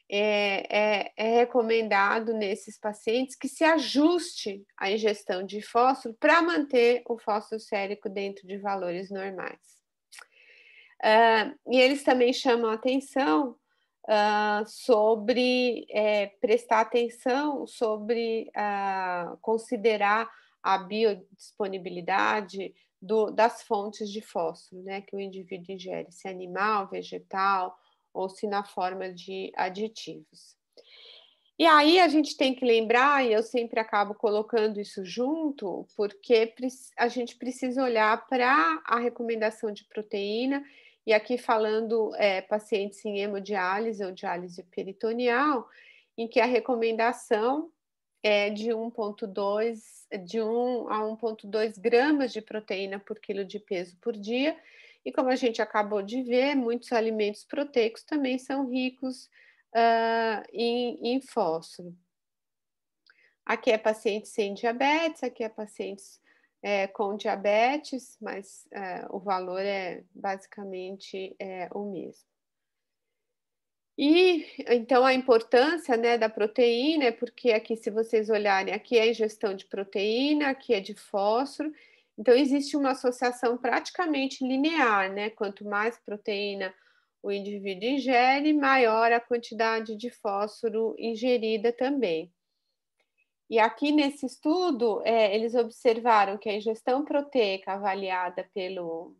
é recomendado nesses pacientes que se ajuste a ingestão de fósforo para manter o fósforo sérico dentro de valores normais. E eles também chamam atenção sobre prestar atenção sobre considerar a biodisponibilidade das fontes de fósforo, né, que o indivíduo ingere, se animal, vegetal ou se na forma de aditivos. E aí a gente tem que lembrar, e eu sempre acabo colocando isso junto, porque a gente precisa olhar para a recomendação de proteína, e aqui falando pacientes em hemodiálise ou diálise peritoneal, em que a recomendação é de 1,2 a 1,2 gramas de proteína por quilo de peso por dia, e como a gente acabou de ver, muitos alimentos proteicos também são ricos em fósforo. Aqui é paciente sem diabetes, aqui é pacientes com diabetes, mas o valor é basicamente o mesmo. E então a importância, né, da proteína é porque aqui, se vocês olharem, aqui é a ingestão de proteína, aqui é de fósforo, então existe uma associação praticamente linear, né? Quanto mais proteína o indivíduo ingere, maior a quantidade de fósforo ingerida também. E aqui nesse estudo, eles observaram que a ingestão proteica avaliada pelo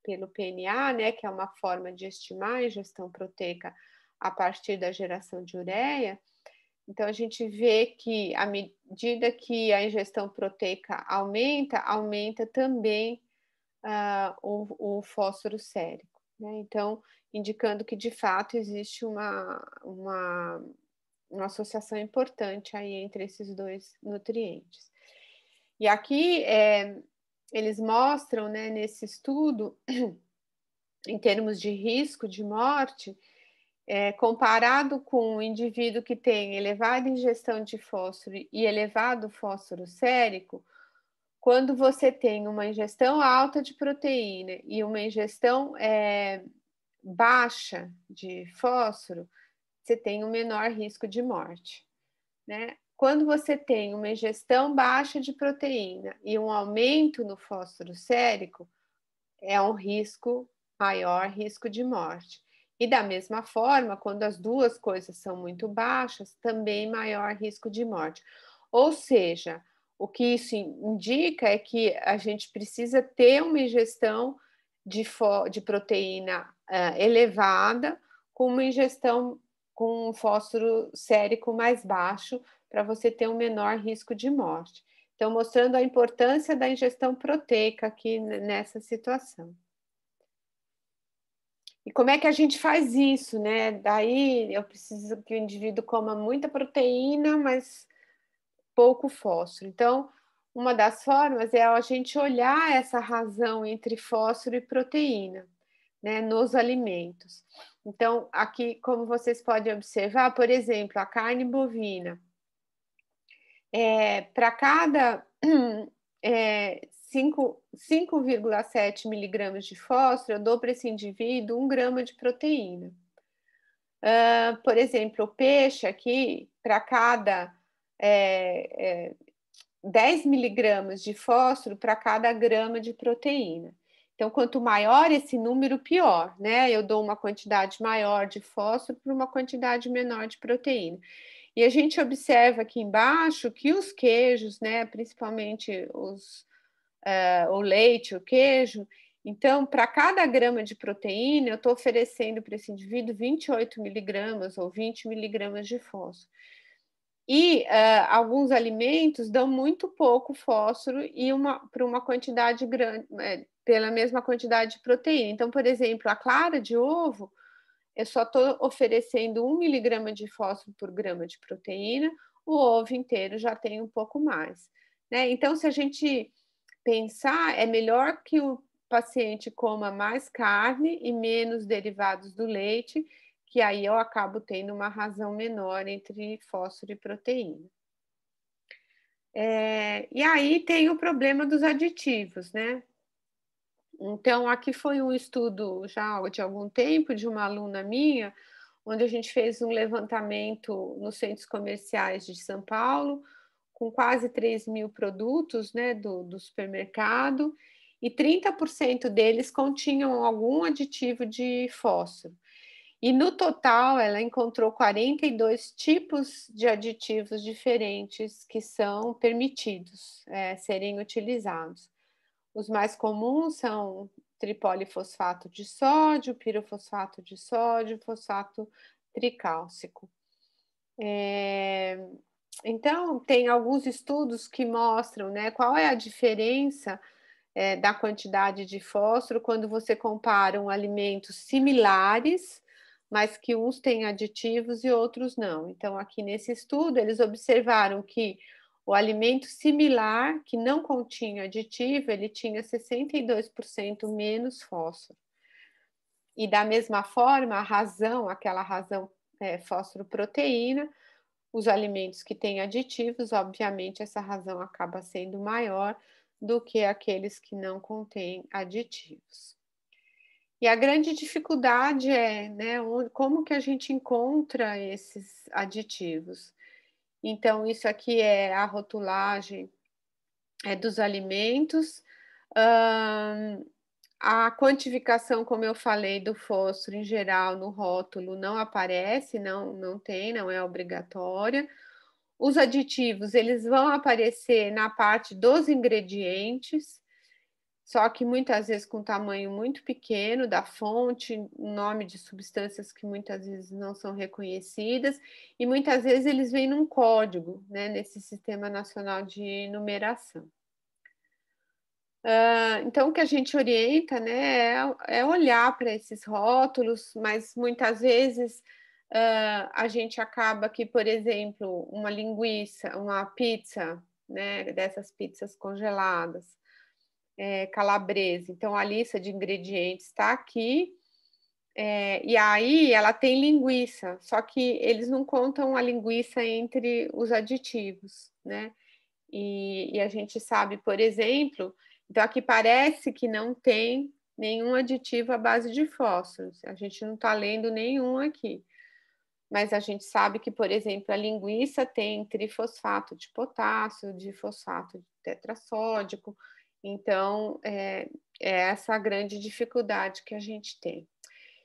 PNA, né, que é uma forma de estimar a ingestão proteica a partir da geração de ureia. Então, a gente vê que, à medida que a ingestão proteica aumenta, aumenta também o fósforo sérico, né? Então, indicando que, de fato, existe uma associação importante aí entre esses dois nutrientes. E aqui eles mostram, né, nesse estudo, em termos de risco de morte, comparado com o indivíduo que tem elevada ingestão de fósforo e elevado fósforo sérico, quando você tem uma ingestão alta de proteína e uma ingestão baixa de fósforo, você tem um menor risco de morte, né? Quando você tem uma ingestão baixa de proteína e um aumento no fósforo sérico, é um maior risco de morte. E da mesma forma, quando as duas coisas são muito baixas, também maior risco de morte. Ou seja, o que isso indica é que a gente precisa ter uma ingestão de proteína elevada, com uma ingestão com um fósforo sérico mais baixo, para você ter um menor risco de morte. Então, mostrando a importância da ingestão proteica aqui nessa situação. E como é que a gente faz isso, né? Daí eu preciso que o indivíduo coma muita proteína, mas pouco fósforo. Então, uma das formas é a gente olhar essa razão entre fósforo e proteína, né, nos alimentos. Então, aqui, como vocês podem observar, por exemplo, a carne bovina. Para cada 5,7 miligramas de fósforo, eu dou para esse indivíduo 1 grama de proteína. Por exemplo, o peixe aqui, para cada 10 miligramas de fósforo para cada grama de proteína. Então, quanto maior esse número, pior, né? Eu dou uma quantidade maior de fósforo para uma quantidade menor de proteína. E a gente observa aqui embaixo que os queijos, né, principalmente o leite, o queijo, então, para cada grama de proteína, eu estou oferecendo para esse indivíduo 28 miligramas ou 20 miligramas de fósforo. E alguns alimentos dão muito pouco fósforo e para uma quantidade grande, pela mesma quantidade de proteína. Então, por exemplo, a clara de ovo, eu só estou oferecendo 1 miligrama de fósforo por grama de proteína, o ovo inteiro já tem um pouco mais, né? Então, se a gente pensar, é melhor que o paciente coma mais carne e menos derivados do leite, que aí eu acabo tendo uma razão menor entre fósforo e proteína. E aí tem o problema dos aditivos, né? Então, aqui foi um estudo já de algum tempo de uma aluna minha, onde a gente fez um levantamento nos centros comerciais de São Paulo, com quase 3.000 produtos, né, do supermercado, e 30% deles continham algum aditivo de fósforo. E no total, ela encontrou 42 tipos de aditivos diferentes que são permitidos serem utilizados. Os mais comuns são tripolifosfato de sódio, pirofosfato de sódio, fosfato tricálcico. Então, tem alguns estudos que mostram, né, qual é a diferença da quantidade de fósforo quando você compara alimentos similares, mas que uns têm aditivos e outros não. Então, aqui nesse estudo, eles observaram que o alimento similar, que não continha aditivo, ele tinha 62% menos fósforo. E da mesma forma, aquela razão fósforo-proteína, os alimentos que têm aditivos, obviamente, essa razão acaba sendo maior do que aqueles que não contêm aditivos. E a grande dificuldade é, né, como que a gente encontra esses aditivos? Então, isso aqui é a rotulagem dos alimentos. A quantificação, como eu falei, do fósforo em geral no rótulo não aparece, não tem, não é obrigatória. Os aditivos, eles vão aparecer na parte dos ingredientes, só que muitas vezes com tamanho muito pequeno da fonte, nome de substâncias que muitas vezes não são reconhecidas, e muitas vezes eles vêm num código, né, nesse Sistema Nacional de Numeração. Então, o que a gente orienta, né, é olhar para esses rótulos, mas muitas vezes a gente acaba que, por exemplo, uma linguiça, uma pizza, né, dessas pizzas congeladas, calabresa, então a lista de ingredientes está aqui, e aí ela tem linguiça, só que eles não contam a linguiça entre os aditivos, né? E a gente sabe, por exemplo, então aqui parece que não tem nenhum aditivo à base de fósforo, a gente não está lendo nenhum aqui. Mas a gente sabe que, por exemplo, a linguiça tem trifosfato de potássio, difosfato de tetrassódico, então é essa a grande dificuldade que a gente tem.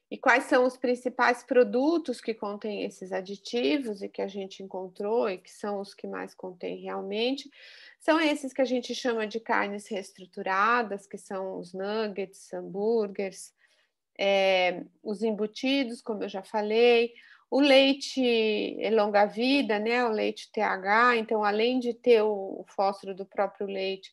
E quais são os principais produtos que contêm esses aditivos e que a gente encontrou e que são os que mais contêm realmente? São esses que a gente chama de carnes reestruturadas, que são os nuggets, hambúrgueres, os embutidos, como eu já falei, o leite longa-vida, né, o leite TH, então além de ter o fósforo do próprio leite,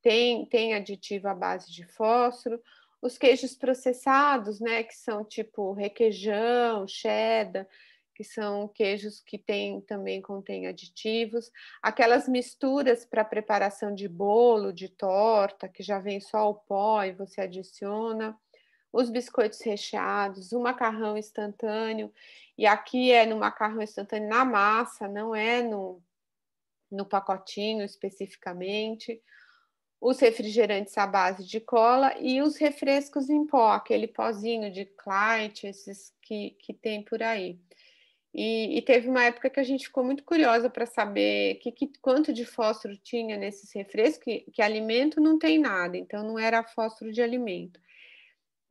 tem aditivo à base de fósforo, os queijos processados, né, que são tipo requeijão, cheddar, que são queijos que também contêm aditivos, aquelas misturas para preparação de bolo, de torta, que já vem só o pó e você adiciona, os biscoitos recheados, o macarrão instantâneo, e aqui é no macarrão instantâneo na massa, não é no pacotinho especificamente, os refrigerantes à base de cola e os refrescos em pó, aquele pozinho de Clyde, esses que tem por aí. E teve uma época que a gente ficou muito curiosa para saber quanto de fósforo tinha nesses refrescos, que alimento não tem nada, então não era fósforo de alimento.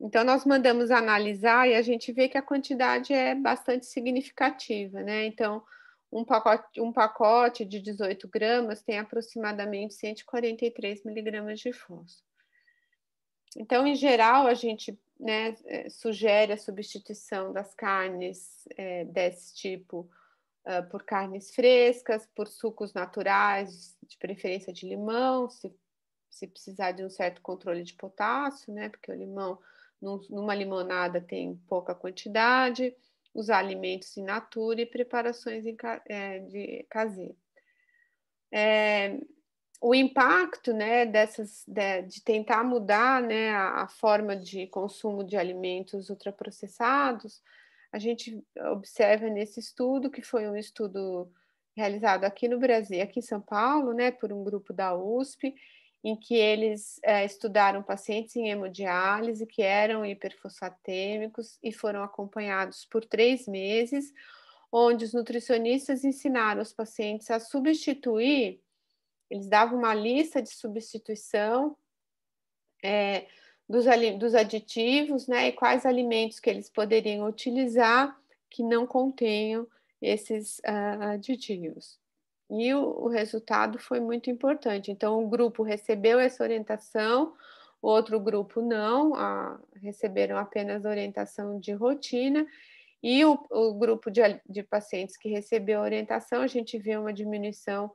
Então, nós mandamos analisar e a gente vê que a quantidade é bastante significativa, né? Então, um pacote de 18 gramas tem aproximadamente 143 miligramas de fósforo. Então, em geral, a gente, né, sugere a substituição das carnes desse tipo por carnes frescas, por sucos naturais, de preferência de limão, se precisar de um certo controle de potássio, né? Porque o limão, numa limonada, tem pouca quantidade, usar alimentos in natura e preparações de caseiro. O impacto, né, de tentar mudar, né, a forma de consumo de alimentos ultraprocessados, a gente observa nesse estudo, que foi um estudo realizado aqui no Brasil, aqui em São Paulo, né, por um grupo da USP, em que eles estudaram pacientes em hemodiálise que eram hiperfosfatêmicos e foram acompanhados por 3 meses, onde os nutricionistas ensinaram os pacientes a substituir, eles davam uma lista de substituição dos aditivos, né, e quais alimentos que eles poderiam utilizar que não contenham esses aditivos. E o resultado foi muito importante. Então, um grupo recebeu essa orientação, o outro grupo não, receberam apenas orientação de rotina, e o grupo de pacientes que recebeu a orientação, a gente viu uma diminuição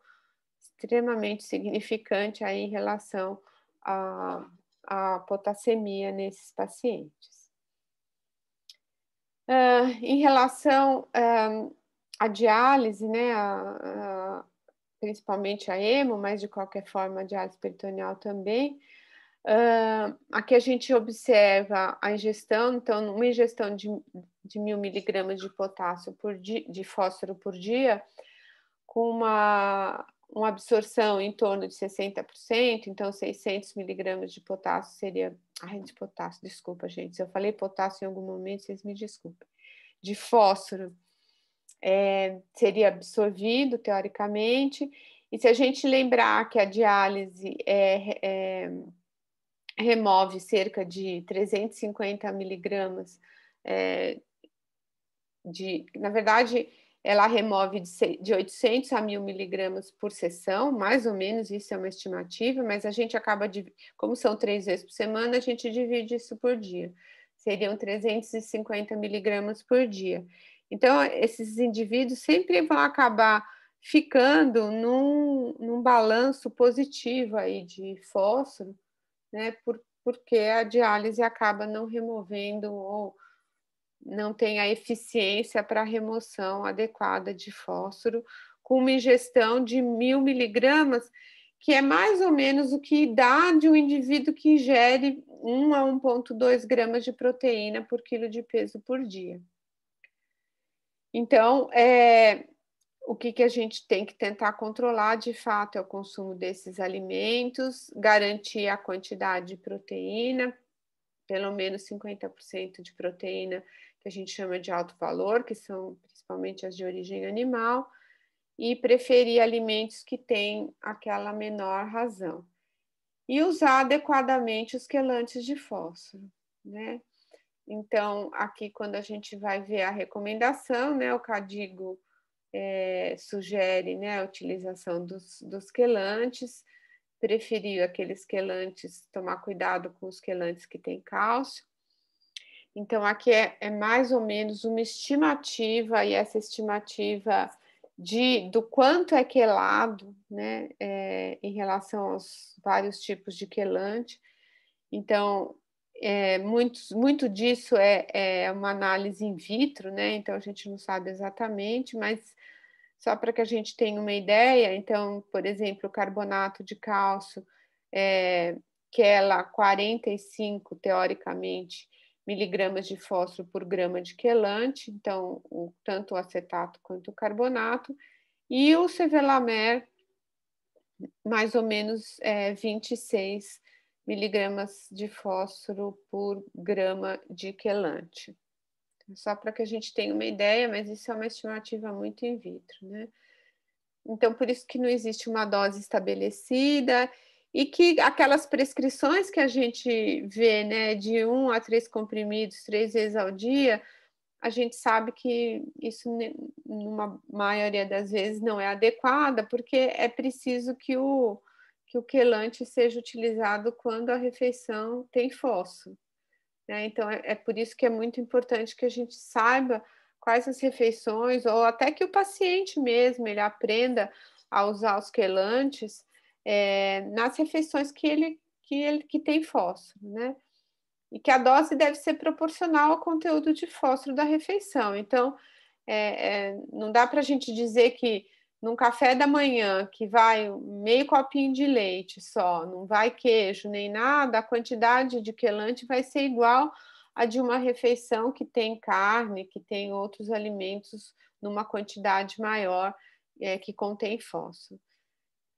extremamente significante aí em relação à potassemia nesses pacientes. Em relação à diálise, né, principalmente a hemo, mas de qualquer forma a diálise peritoneal também, aqui a gente observa a ingestão, então uma ingestão de 1.000 miligramas de potássio de fósforo por dia, com uma absorção em torno de 60%, então 600 miligramas de potássio seria... Ai, de potássio, desculpa, gente, se eu falei potássio em algum momento, vocês me desculpem. De fósforo seria absorvido, teoricamente, e se a gente lembrar que a diálise remove cerca de 350 miligramas na verdade, ela remove de 800 a 1.000 miligramas por sessão, mais ou menos, isso é uma estimativa, mas a gente acaba, como são 3 vezes por semana, a gente divide isso por dia. Seriam 350 miligramas por dia. Então, esses indivíduos sempre vão acabar ficando num balanço positivo aí de fósforo, né, porque a diálise acaba não removendo ou não tem a eficiência para a remoção adequada de fósforo, com uma ingestão de 1.000 miligramas, que é mais ou menos o que dá de um indivíduo que ingere 1 a 1,2 gramas de proteína por quilo de peso por dia. Então, o que a gente tem que tentar controlar, de fato, é o consumo desses alimentos, garantir a quantidade de proteína, pelo menos 50% de proteína que a gente chama de alto valor, que são principalmente as de origem animal, e preferir alimentos que têm aquela menor razão. E usar adequadamente os quelantes de fósforo, né? Então, aqui quando a gente vai ver a recomendação, né, o CADIGO sugere, né, a utilização dos quelantes, preferir aqueles quelantes, tomar cuidado com os quelantes que têm cálcio. Então, aqui é mais ou menos uma estimativa, e essa estimativa do quanto é quelado, né, em relação aos vários tipos de quelante. Então, muito disso é uma análise in vitro, né, então a gente não sabe exatamente, mas só para que a gente tenha uma ideia, então, por exemplo, o carbonato de cálcio, quela 45, teoricamente, miligramas de fósforo por grama de quelante, então, tanto o acetato quanto o carbonato, e o sevelamer, mais ou menos 26 miligramas de fósforo por grama de quelante. Só para que a gente tenha uma ideia, mas isso é uma estimativa muito in vitro, né? Então, por isso que não existe uma dose estabelecida, e que aquelas prescrições que a gente vê, né, de 1 a 3 comprimidos 3 vezes ao dia, a gente sabe que isso, numa maioria das vezes, não é adequada, porque é preciso que o quelante seja utilizado quando a refeição tem fósforo, né? Então, é por isso que é muito importante que a gente saiba quais as refeições, ou até que o paciente mesmo, ele aprenda a usar os quelantes nas refeições que tem fósforo, né? E que a dose deve ser proporcional ao conteúdo de fósforo da refeição. Então, não dá para a gente dizer que num café da manhã, que vai meio copinho de leite só, não vai queijo nem nada, a quantidade de quelante vai ser igual a de uma refeição que tem carne, que tem outros alimentos numa quantidade maior, que contém fósforo.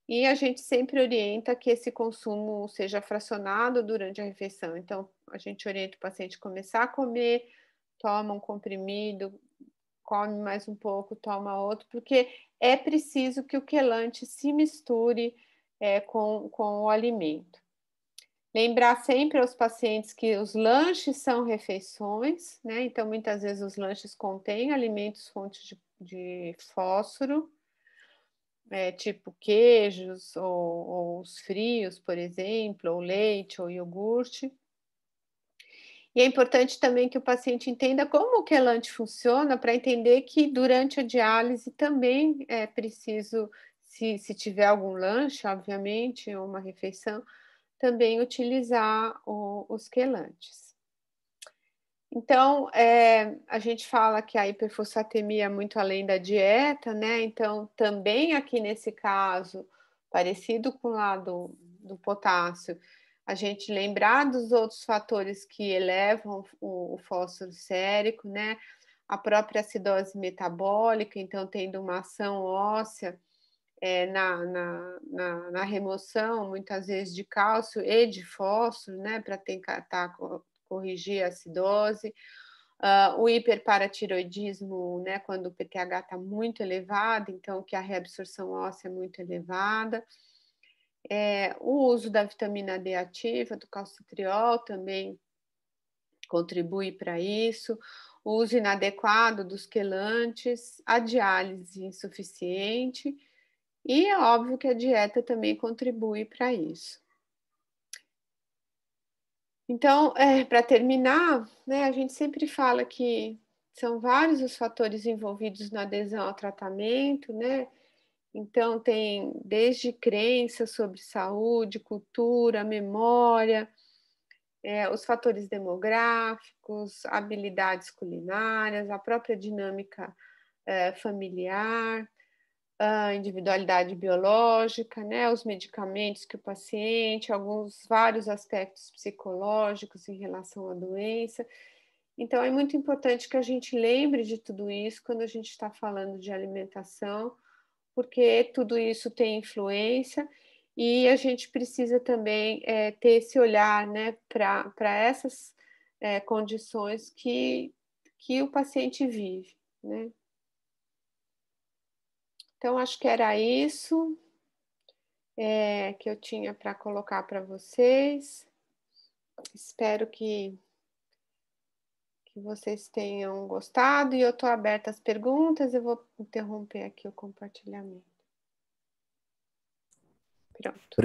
E a gente sempre orienta que esse consumo seja fracionado durante a refeição. Então, a gente orienta o paciente a começar a comer, toma um comprimido, come mais um pouco, toma outro, porque é preciso que o quelante se misture com o alimento. Lembrar sempre aos pacientes que os lanches são refeições, né? Então, muitas vezes os lanches contêm alimentos fontes de fósforo, tipo queijos ou os frios, por exemplo, ou leite ou iogurte. E é importante também que o paciente entenda como o quelante funciona, para entender que durante a diálise também é preciso, se tiver algum lanche, obviamente, ou uma refeição, também utilizar os quelantes. Então, a gente fala que a hiperfosfatemia é muito além da dieta, né? Então, também aqui nesse caso, parecido com o lado do potássio, a gente lembrar dos outros fatores que elevam o fósforo sérico, né? A própria acidose metabólica, então, tendo uma ação óssea na remoção, muitas vezes, de cálcio e de fósforo, né? Para tentar corrigir a acidose. O hiperparatiroidismo, né, quando o PTH está muito elevado, então que a reabsorção óssea é muito elevada. O uso da vitamina D ativa, do calcitriol, também contribui para isso. O uso inadequado dos quelantes, a diálise insuficiente, e é óbvio que a dieta também contribui para isso. Então, para terminar, né, a gente sempre fala que são vários os fatores envolvidos na adesão ao tratamento, né? Então, tem desde crenças sobre saúde, cultura, memória, os fatores demográficos, habilidades culinárias, a própria dinâmica familiar, a individualidade biológica, né, os medicamentos que o paciente, vários aspectos psicológicos em relação à doença. Então, é muito importante que a gente lembre de tudo isso quando a gente está falando de alimentação, porque tudo isso tem influência e a gente precisa também ter esse olhar, né, para essas condições que o paciente vive, né? Então, acho que era isso que eu tinha para colocar para vocês. Espero que vocês tenham gostado e eu estou aberta às perguntas. Eu vou interromper aqui o compartilhamento. Pronto.